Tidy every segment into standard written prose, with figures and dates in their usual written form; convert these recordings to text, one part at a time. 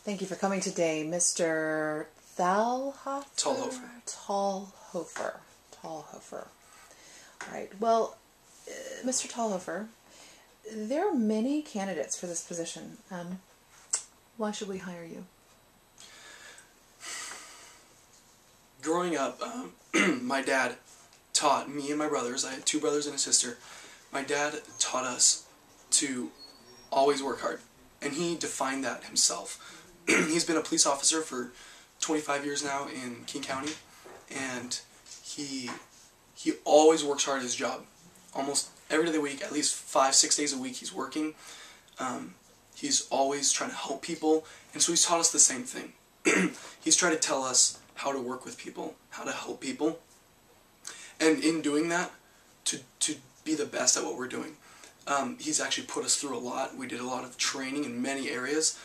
Thank you for coming today, Mr. Thalhofer? Thalhofer. Thalhofer. All right. Well, Mr. Thalhofer, there are many candidates for this position. Why should we hire you? Growing up, my dad taught me and my brothers, I had 2 brothers and a sister, my dad taught us to always work hard. And he defined that himself. He's been a police officer for 25 years now in King County, and he always works hard at his job. Almost every day of the week, at least 5-6 days a week, he's working. He's always trying to help people, and so he's taught us the same thing. He's tried to tell us how to work with people, how to help people, and in doing that, to be the best at what we're doing. He's actually put us through a lot. We did a lot of training in many areas,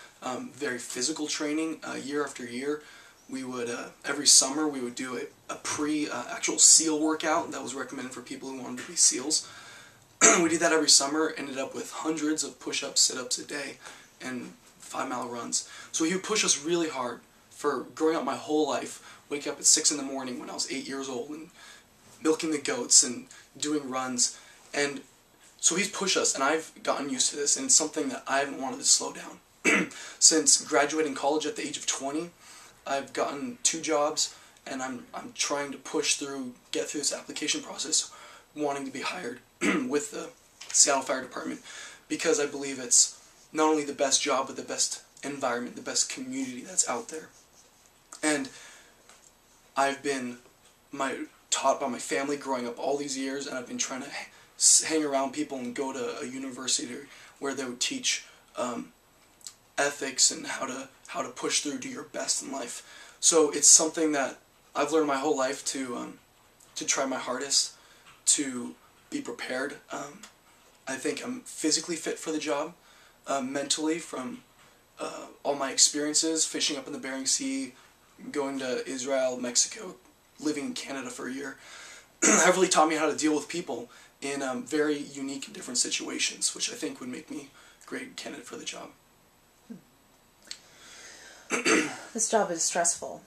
very physical training year after year. We would, every summer, we would do a actual SEAL workout that was recommended for people who wanted to be SEALs. We did that every summer, ended up with hundreds of push-ups, sit-ups a day, and 5-mile runs. So he would push us really hard for growing up my whole life, waking up at 6 in the morning when I was 8 years old, and milking the goats and doing runs. And so he's pushed us, and I've gotten used to this, and it's something that I haven't wanted to slow down. Since graduating college at the age of 20, I've gotten 2 jobs, and I'm trying to push through, get through this application process, wanting to be hired with the Seattle Fire Department, because I believe it's not only the best job, but the best environment, the best community that's out there. And I've been taught by my family growing up all these years, and I've been trying to hang around people and go to a university where they would teach ethics and how to push through, do your best in life. So it's something that I've learned my whole life to try my hardest to be prepared. I think I'm physically fit for the job, mentally from all my experiences, fishing up in the Bering Sea, going to Israel, Mexico, living in Canada for a year. Have really taught me how to deal with people in very unique and different situations, which I think would make me a great candidate for the job. This job is stressful.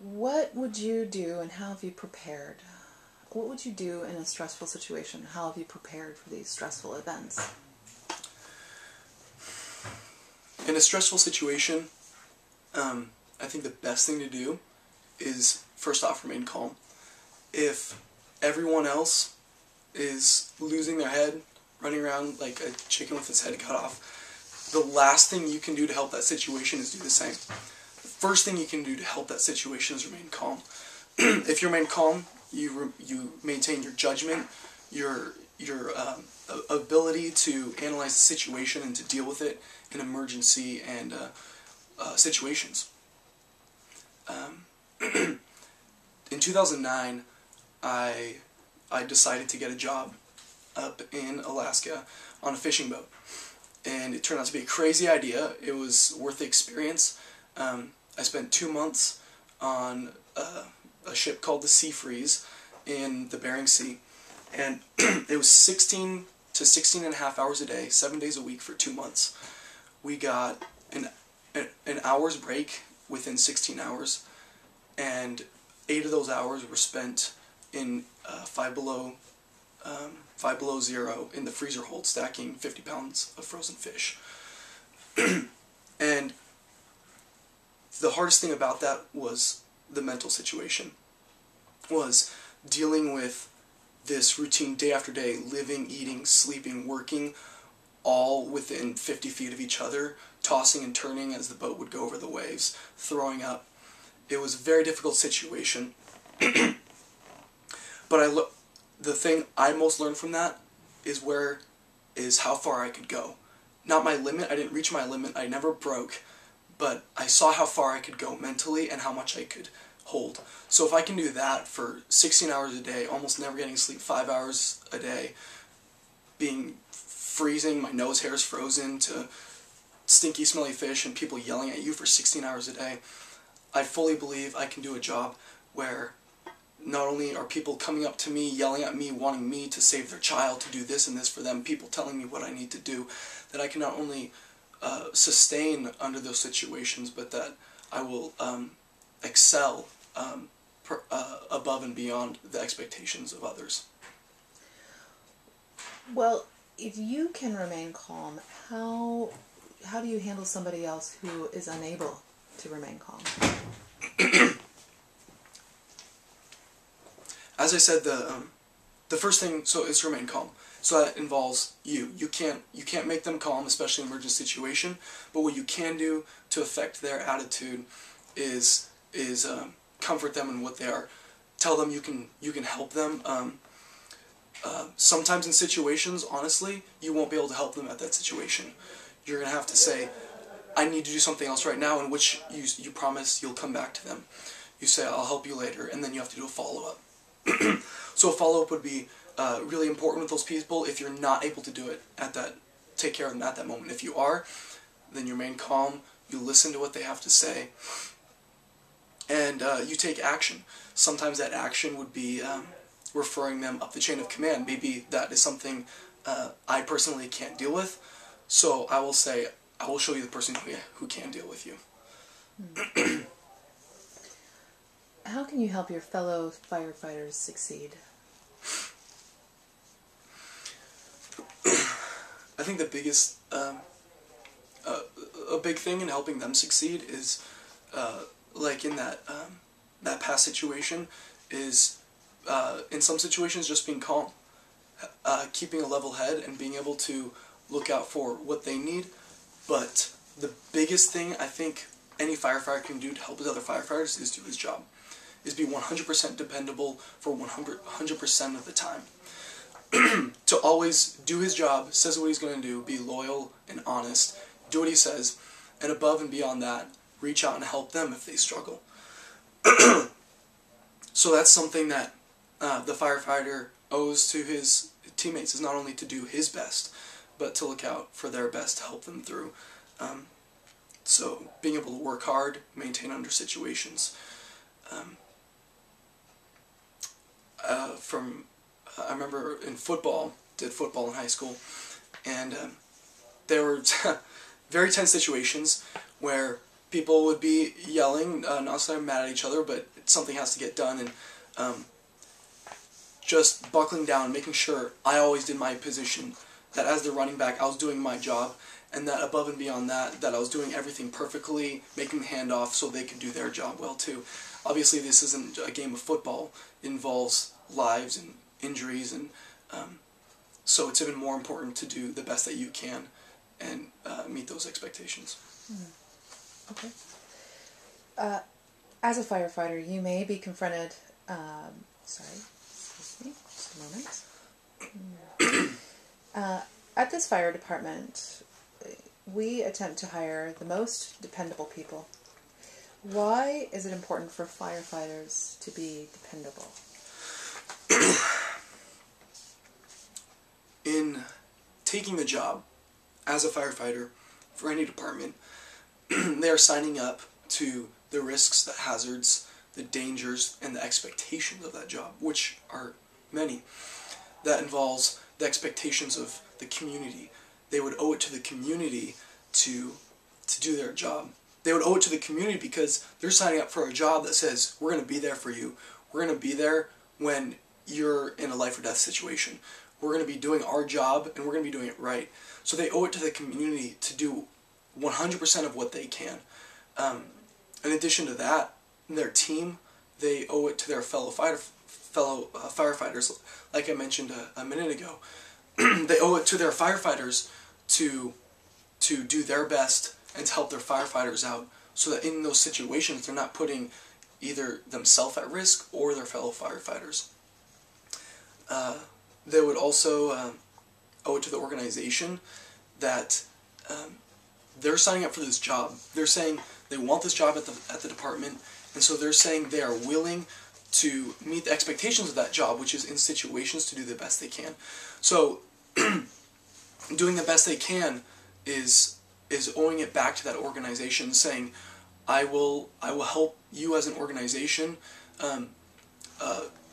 What would you do, and how have you prepared? What would you do in a stressful situation? How have you prepared for these stressful events? In a stressful situation, I think the best thing to do is, first off, remain calm. If everyone else is losing their head, running around like a chicken with its head cut off, the last thing you can do to help that situation is do the same. The first thing you can do to help that situation is remain calm. If you remain calm, you maintain your judgment, your ability to analyze the situation and to deal with it in emergency and situations. In 2009, I decided to get a job up in Alaska on a fishing boat. And it turned out to be a crazy idea. It was worth the experience. I spent 2 months on a ship called the Sea Freeze in the Bering Sea. And it was 16 to 16 and a half hours a day, 7 days a week for 2 months. We got an hour's break within 16 hours, and 8 of those hours were spent in 5 below 0 in the freezer hold, stacking 50 pounds of frozen fish. And the hardest thing about that was the mental situation, was dealing with this routine day after day, living, eating, sleeping, working, all within 50 feet of each other, tossing and turning as the boat would go over the waves, throwing up. It was a very difficult situation. But the thing I most learned from that is how far I could go. Not my limit, I didn't reach my limit, I never broke, but I saw how far I could go mentally and how much I could hold. So if I can do that for 16 hours a day, almost never getting sleep, 5 hours a day, being freezing, my nose hairs frozen, to stinky, smelly fish and people yelling at you for 16 hours a day, I fully believe I can do a job where not only are people coming up to me, yelling at me, wanting me to save their child, to do this and this for them, people telling me what I need to do, that I can not only sustain under those situations, but that I will excel above and beyond the expectations of others. Well, if you can remain calm, how do you handle somebody else who is unable to remain calm? As I said, the first thing is to remain calm. So that involves you. You can't make them calm, especially in an emergency situation. But what you can do to affect their attitude is comfort them in what they are. Tell them you can help them. Sometimes in situations, honestly, you won't be able to help them at that situation. You're gonna have to say, I need to do something else right now, in which you promise you'll come back to them. You say, I'll help you later, and then you have to do a follow-up. So a follow-up would be really important with those people. If you're not able to do it take care of them at that moment. If you are, then you remain calm, you listen to what they have to say, and you take action. Sometimes that action would be referring them up the chain of command. Maybe that is something I personally can't deal with, so I will say, I will show you the person who can deal with you. How can you help your fellow firefighters succeed? I think the biggest, a big thing in helping them succeed is, like in that past situation, is in some situations just being calm, keeping a level head and being able to look out for what they need. But the biggest thing I think any firefighter can do to help his other firefighters is do his job, is be 100% dependable for 100% of the time. To always do his job, says what he's going to do, be loyal and honest, do what he says, and above and beyond that, reach out and help them if they struggle. So that's something that the firefighter owes to his teammates, is not only to do his best, but to look out for their best to help them through. So being able to work hard, maintain under situations. I remember in football, did football in high school, and there were very tense situations where people would be yelling, not necessarily mad at each other, but something has to get done, and just buckling down, making sure I always did my position, that as the running back I was doing my job, and that above and beyond that I was doing everything perfectly, making the handoff so they could do their job well too. Obviously this isn't a game of football, it involves lives and injuries, and so it's even more important to do the best that you can and meet those expectations. Okay. As a firefighter, you may be confronted, excuse me, just a moment. At this fire department, we attempt to hire the most dependable people. Why is it important for firefighters to be dependable? In taking the job as a firefighter for any department, they are signing up to the risks, the hazards, the dangers, and the expectations of that job, which are many. That involves the expectations of the community. They would owe it to the community to do their job. They would owe it to the community because they're signing up for a job that says, we're going to be there for you. We're going to be there when you're in a life or death situation. We're going to be doing our job, and we're going to be doing it right. So they owe it to the community to do 100% of what they can. In addition to that, their team, they owe it to their fellow firefighters. Like I mentioned a minute ago, they owe it to their firefighters to do their best and to help their firefighters out, so that in those situations they're not putting either themselves at risk or their fellow firefighters. They would also owe it to the organization that they're signing up for this job. They're saying they want this job at the department, and so they're saying they are willing to meet the expectations of that job, which is in situations to do the best they can. So doing the best they can is owing it back to that organization, saying, I will help you as an organization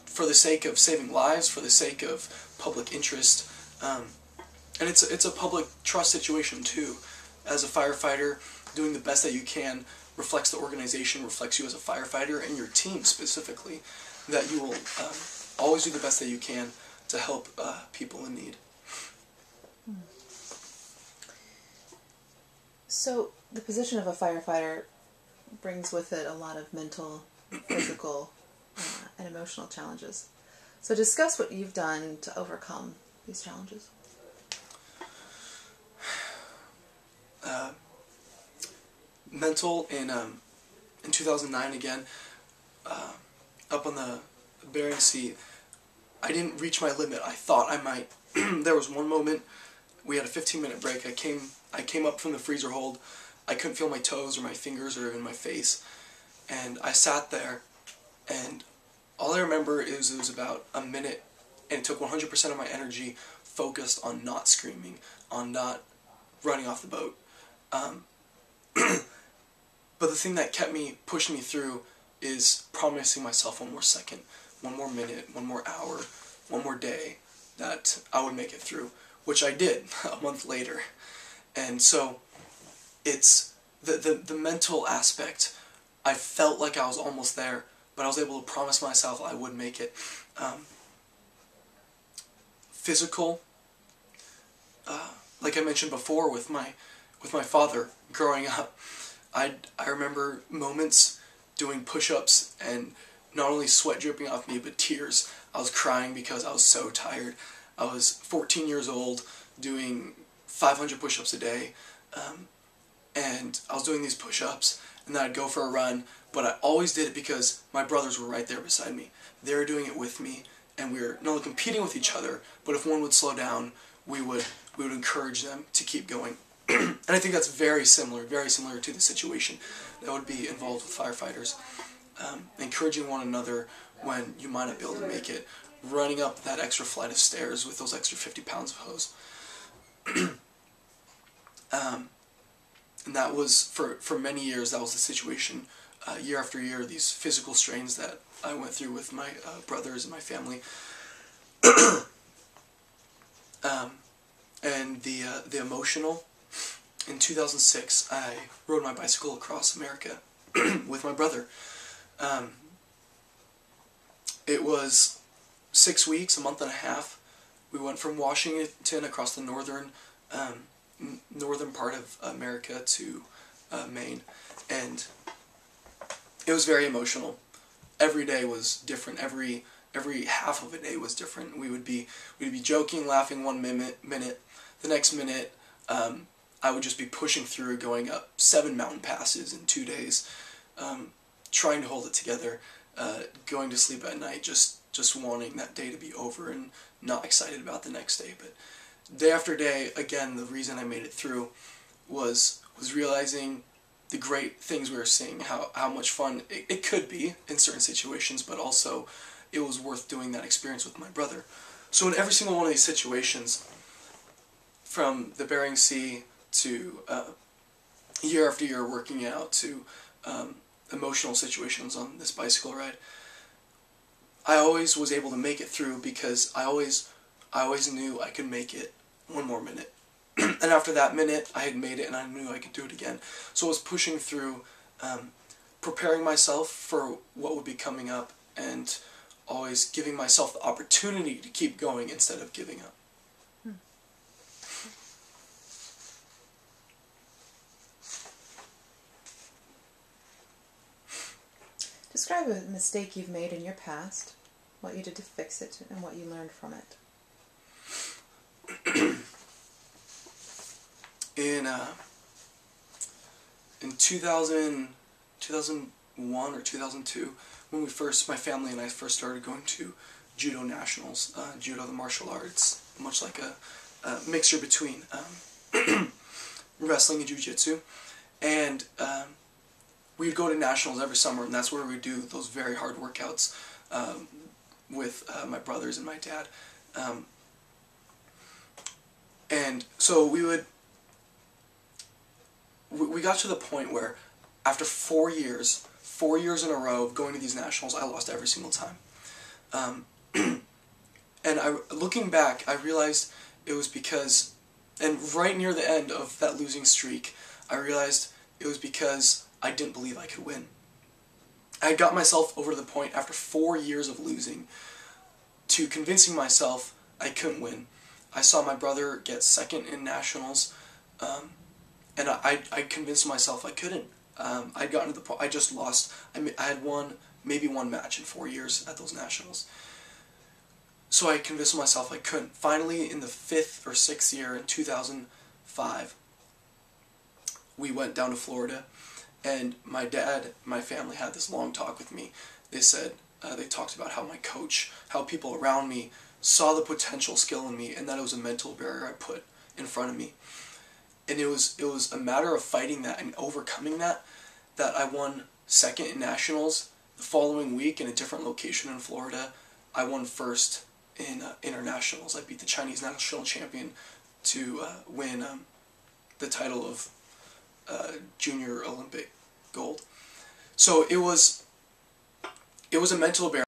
for the sake of saving lives, for the sake of public interest, and it's a public trust situation too. as a firefighter, doing the best that you can reflects the organization, reflects you as a firefighter and your team specifically, that you will always do the best that you can to help people in need. So the position of a firefighter brings with it a lot of mental, physical, and emotional challenges. So discuss what you've done to overcome these challenges. Mental in 2009 again, up on the Bering Sea, I didn't reach my limit. I thought I might. There was one moment, we had a 15-minute break. I came up from the freezer hold. I couldn't feel my toes or my fingers or even my face. And I sat there, and all I remember is it was about a minute, and it took 100% of my energy focused on not screaming, on not running off the boat. But the thing that kept me, pushing me through, is promising myself one more second, one more minute, one more hour, one more day, that I would make it through, which I did a month later. And so it's the mental aspect. I felt like I was almost there, but I was able to promise myself I would make it. Physical, like I mentioned before with my father growing up, I remember moments doing push-ups and not only sweat dripping off me, but tears. I was crying because I was so tired. I was 14 years old doing 500 push-ups a day, and I was doing these push-ups, and then I'd go for a run, but I always did it because my brothers were right there beside me. They were doing it with me, and we were not only competing with each other, but if one would slow down, we would encourage them to keep going. And I think that's very similar to the situation that would be involved with firefighters. Encouraging one another when you might not be able to make it, running up that extra flight of stairs with those extra 50 pounds of hose. And that was, for many years, that was the situation. Year after year, these physical strains that I went through with my brothers and my family. And the emotional. In 2006, I rode my bicycle across America with my brother. It was 6 weeks, a month and a half. We went from Washington across the northern part of America to Maine, and it was very emotional. Every day was different. Every half of a day was different. We'd be joking, laughing one minute. The next minute, I would just be pushing through, going up 7 mountain passes in 2 days, trying to hold it together, going to sleep at night, just wanting that day to be over and not excited about the next day. But day after day, again, the reason I made it through was realizing the great things we were seeing, how much fun it could be in certain situations, but also it was worth doing that experience with my brother. So in every single one of these situations, from the Bering Sea to year after year working out to emotional situations on this bicycle ride, I always was able to make it through because I always knew I could make it one more minute. And after that minute, I had made it and I knew I could do it again. So I was pushing through, preparing myself for what would be coming up, and always giving myself the opportunity to keep going instead of giving up. Describe a mistake you've made in your past, what you did to fix it, and what you learned from it. In 2001 or 2002, when my family and I first started going to Judo Nationals, Judo, the martial arts, much like a mixture between wrestling and jiu-jitsu, and we'd go to nationals every summer, and that's where we'd do those very hard workouts with my brothers and my dad. And so we got to the point where after 4 years in a row of going to these nationals, I lost every single time. And looking back, I realized it was because And right near the end of that losing streak, I realized it was because I didn't believe I could win. I got myself over to the point after 4 years of losing to convincing myself I couldn't win. I saw my brother get second in nationals, and I convinced myself I couldn't. I'd gotten to the point, I just lost. I had won maybe one match in 4 years at those nationals. So I convinced myself I couldn't. Finally, in the 5th or 6th year, in 2005, we went down to Florida, and my dad, my family had this long talk with me. They said, they talked about how my coach, how people around me saw the potential skill in me, and that it was a mental barrier I put in front of me. And it was a matter of fighting that and overcoming that I won second in nationals. The following week, in a different location in Florida, I won first in internationals. I beat the Chinese national champion to win the title of junior Olympic gold. So it was a mental barrier.